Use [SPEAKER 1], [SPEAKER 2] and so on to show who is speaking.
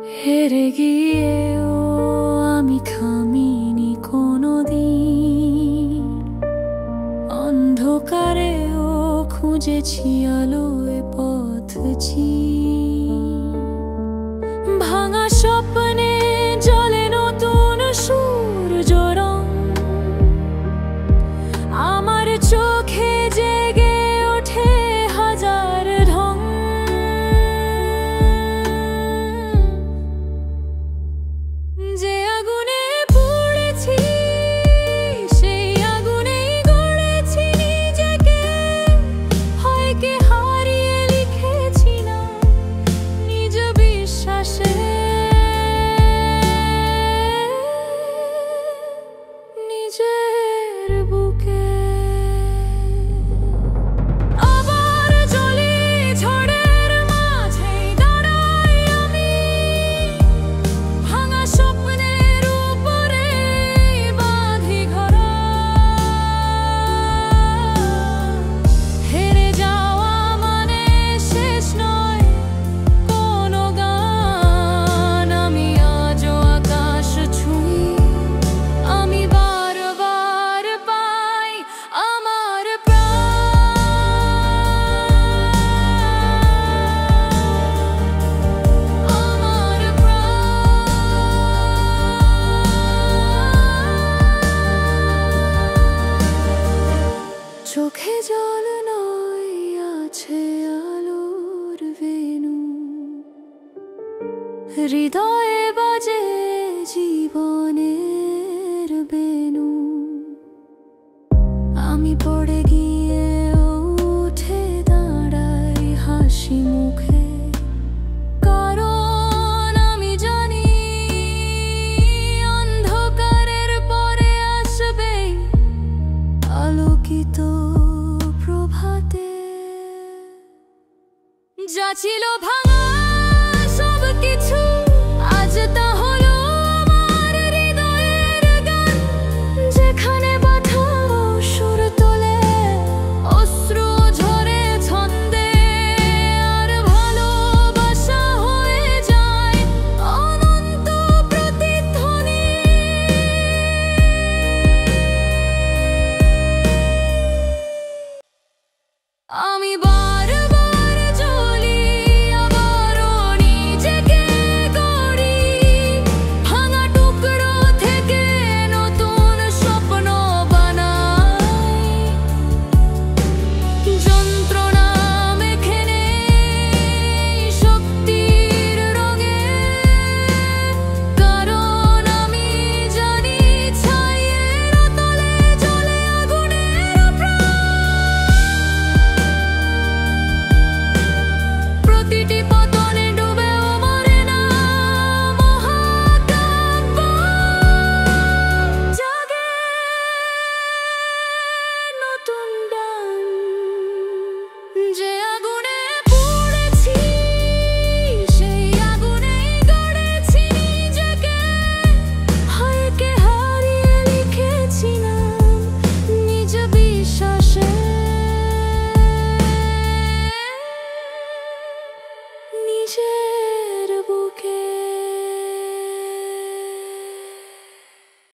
[SPEAKER 1] হেরে গিয়েও আমি থামিনি কোনোদিন, অন্ধকারেও খুঁজেছি আলোয় পথ ভাঙা স্বপ্নে জলে নতুন সূর্য রং, আমার চোখে জেগে ওঠে হাজার ঢং। যে আগুনে পড়েছি সেই আগুনেই গড়েছি নিজেকে, হয় কে হারিয়ে লিখেছি না নিজ বিশ্বাসে, নিজের বুকে। আবার জ্বলি ঝড়ের মাঝেই দাঁড়াই আমি, ভাঙা স্বপ্নের উপরে বাঁধি ঘরা। হেরে যাওয়া মানে শেষ নয় কোনো গান, আমি আজও আকাশ ছুঁই, আমি বারবার পাই আমার আমার চোখে জল নয় আছে আলোর বেনু, হৃদয়ে বাজে জীবনে